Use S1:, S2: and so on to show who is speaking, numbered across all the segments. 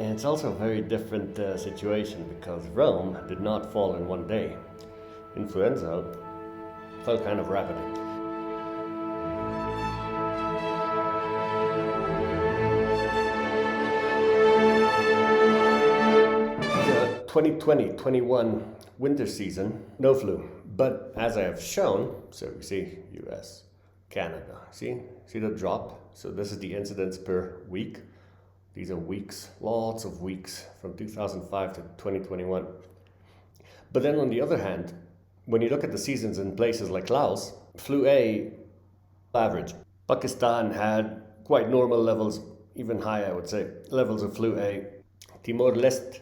S1: And it's also a very different situation because Rome did not fall in one day. Influenza fell kind of rapidly. 2020-21 winter season, no flu. But as I have shown, so we see US, Canada, see the drop? So this is the incidence per week. These are weeks, lots of weeks from 2005 to 2021. But then on the other hand, when you look at the seasons in places like Laos, flu A, average. Pakistan had quite normal levels, even high I would say, levels of flu A. Timor-Leste,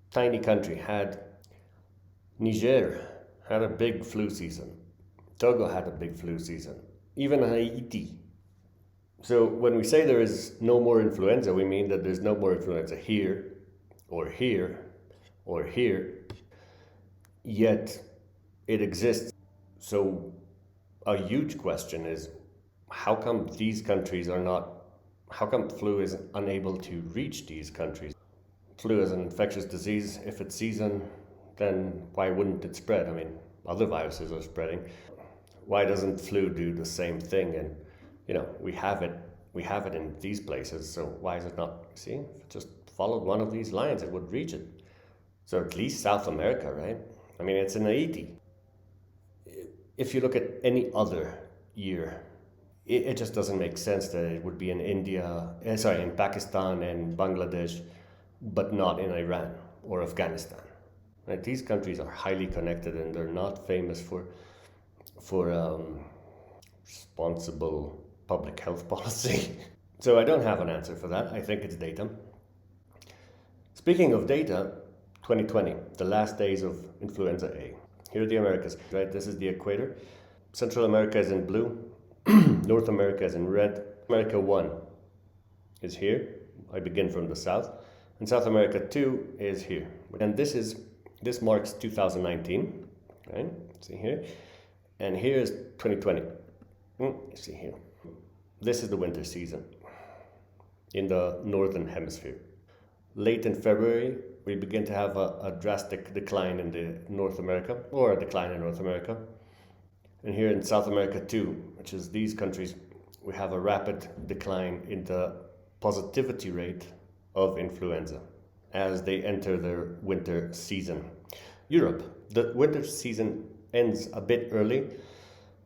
S1: tiny country, had Niger had a big flu season. Togo had a big flu season. Even Haiti. So when we say there is no more influenza, we mean that there's no more influenza here, or here, or here, yet it exists. So a huge question is, how come these countries are not, how come flu is unable to reach these countries? Flu is an infectious disease. If it's season, then why wouldn't it spread? I mean, other viruses are spreading. Why doesn't flu do the same thing? And we have it in these places, so why is it not? See, if it just followed one of these lines, it would reach it. So at least South America, right? I mean, it's in Haiti. If you look at any other year, it just doesn't make sense that it would be in in Pakistan and Bangladesh, but not in Iran or Afghanistan. Right? These countries are highly connected and they're not famous for responsible public health policy. So I don't have an answer for that. I think it's data. Speaking of data, 2020, the last days of influenza A. Here are the Americas, right? This is the equator. Central America is in blue. North America is in red. America 1 is here. I begin from the south. And South America 2 is here. And this marks 2019, right? See here. And here is 2020. See here. This is the winter season in the northern hemisphere. Late in February, we begin to have a drastic decline in North America. And here in South America too, which is these countries, we have a rapid decline in the positivity rate of influenza as they enter their winter season. Europe, the winter season ends a bit early,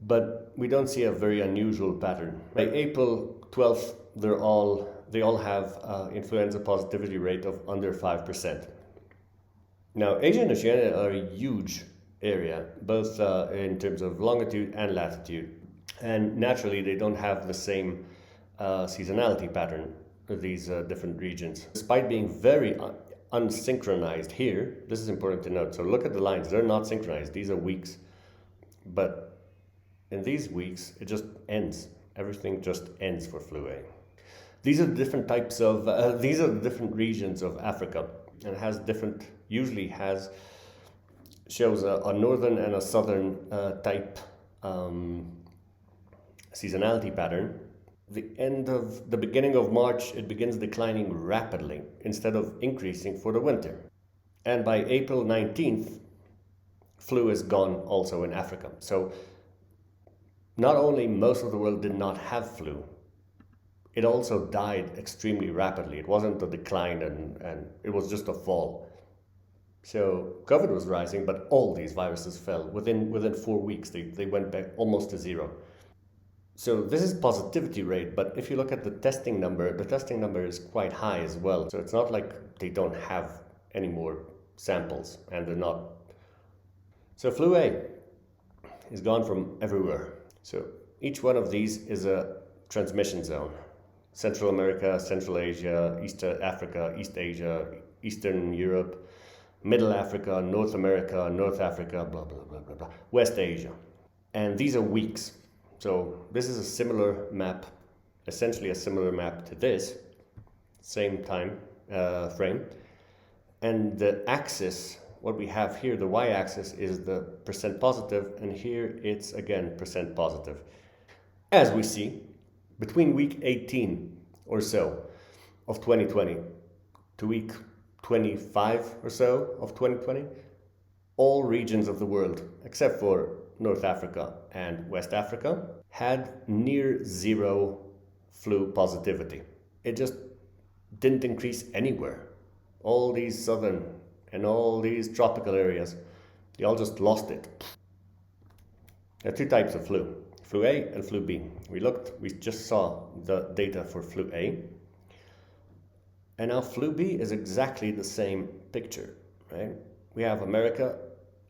S1: but we don't see a very unusual pattern. By April 12th, they all have influenza positivity rate of under 5%. Now, Asia and Oceania are a huge area, both in terms of longitude and latitude. And naturally, they don't have the same seasonality pattern of these different regions. Despite being very unsynchronized here, this is important to note. So look at the lines, they're not synchronized. These are weeks. But in these weeks, it just ends. Everything just ends for flu A. These are the different types of, these are the different regions of Africa. And shows a northern and a southern type seasonality pattern. The beginning of March, it begins declining rapidly instead of increasing for the winter. And by April 19th, flu is gone also in Africa. So not only most of the world did not have flu, it also died extremely rapidly. It wasn't a decline and it was just a fall. So COVID was rising, but all these viruses fell. Within 4 weeks, they went back almost to zero. So this is positivity rate, but if you look at the testing number is quite high as well. So it's not like they don't have any more samples and they're not. So flu A is gone from everywhere. So each one of these is a transmission zone. Central America, Central Asia, East Africa, East Asia, Eastern Europe, Middle Africa, North America, North Africa, blah, blah, blah, blah, blah, West Asia. And these are weeks. So this is a similar map, essentially a similar map to this, same time frame. And the axis, what we have here, the y-axis is the percent positive, and here it's again percent positive. As we see, between week 18 or so of 2020 to week 25 or so of 2020, all regions of the world, except for North Africa and West Africa, had near zero flu positivity. It just didn't increase anywhere. All these southern and all these tropical areas, they all just lost it. There are two types of flu, flu A and flu B. We just saw the data for flu A. And now flu B is exactly the same picture, right? We have America,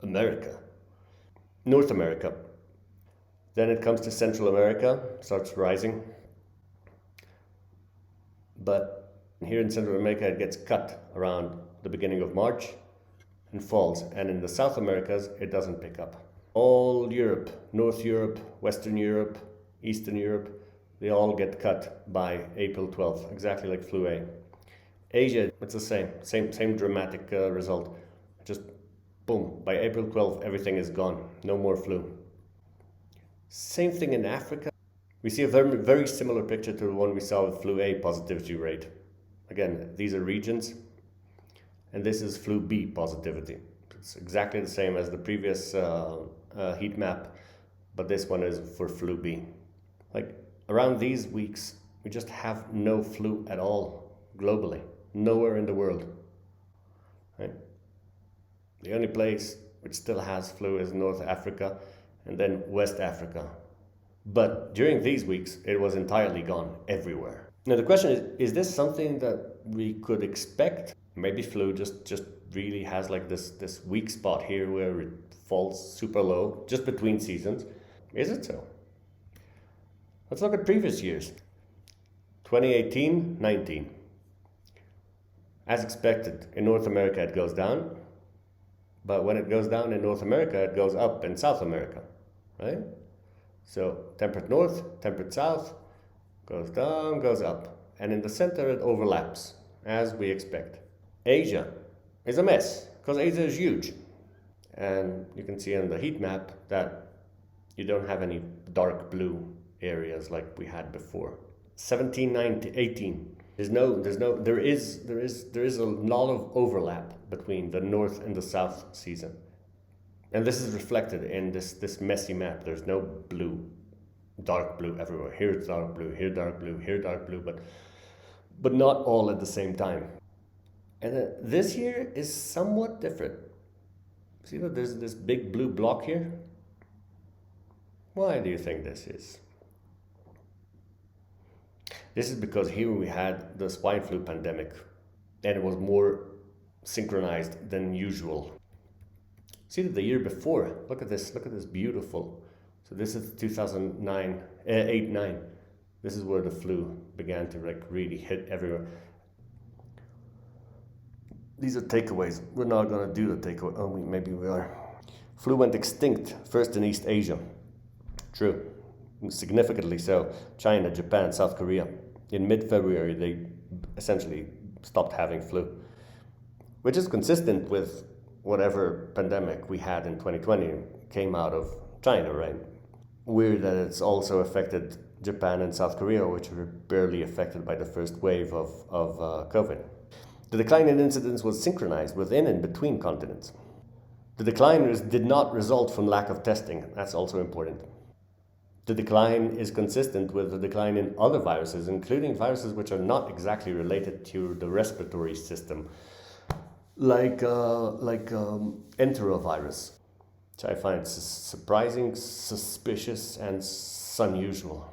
S1: North America. Then it comes to Central America, starts rising. But here in Central America, it gets cut around the beginning of March and falls. And in the South Americas, it doesn't pick up. All Europe, North Europe, Western Europe, Eastern Europe, they all get cut by April 12th, exactly like flu A. Asia, it's the same dramatic result. Just boom, by April 12th, everything is gone. No more flu. Same thing in Africa. We see a very, very similar picture to the one we saw with flu A positivity rate. Again, these are regions, and this is flu B positivity. It's exactly the same as the previous heat map, but this one is for flu B. Like around these weeks, we just have no flu at all globally. Nowhere in the world, right? The only place which still has flu is North Africa and then West Africa. But during these weeks, it was entirely gone everywhere. Now the question is this something that we could expect? Maybe flu just really has like this weak spot here where it falls super low, just between seasons. Is it so? Let's look at previous years. 2018-19. As expected, in North America it goes down, but when it goes down in North America, it goes up in South America, right? So temperate north, temperate south, goes down, goes up, and in the center it overlaps, as we expect. Asia is a mess, because Asia is huge, and you can see on the heat map that you don't have any dark blue areas like we had before. 17, 19, 18. There is a lot of overlap between the north and the south season. And this is reflected in this messy map. There's no blue, dark blue everywhere. Here it's dark blue, here dark blue, here dark blue, but not all at the same time. And this year is somewhat different. See that there's this big blue block here? Why do you think this is? This is because here we had the swine flu pandemic and it was more synchronized than usual. See that the year before, look at this beautiful. So this is 8-9. This is where the flu began to like really hit everywhere. These are takeaways. We're not going to do the takeaway. Oh, maybe we are. Flu went extinct first in East Asia. True. Significantly so. China, Japan, South Korea. In mid-February, they essentially stopped having flu, which is consistent with whatever pandemic we had in 2020 came out of China, right? Weird that it's also affected Japan and South Korea, which were barely affected by the first wave of COVID. The decline in incidence was synchronized within and between continents. The decline did not result from lack of testing. That's also important. The decline is consistent with the decline in other viruses, including viruses which are not exactly related to the respiratory system, like enterovirus, which I find surprising, suspicious, and unusual.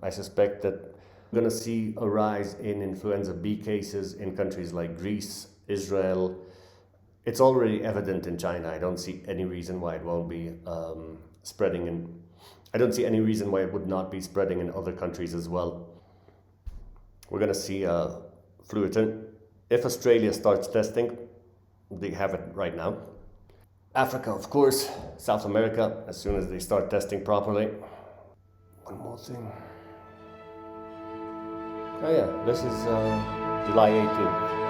S1: I suspect that we're going to see a rise in influenza B cases in countries like Greece, Israel. It's already evident in China. I don't see any reason why it won't be spreading in. I don't see any reason why it would not be spreading in other countries as well. We're going to see flu return. If Australia starts testing, they have it right now. Africa, of course, South America, as soon as they start testing properly. One more thing. Oh yeah, this is July 18th.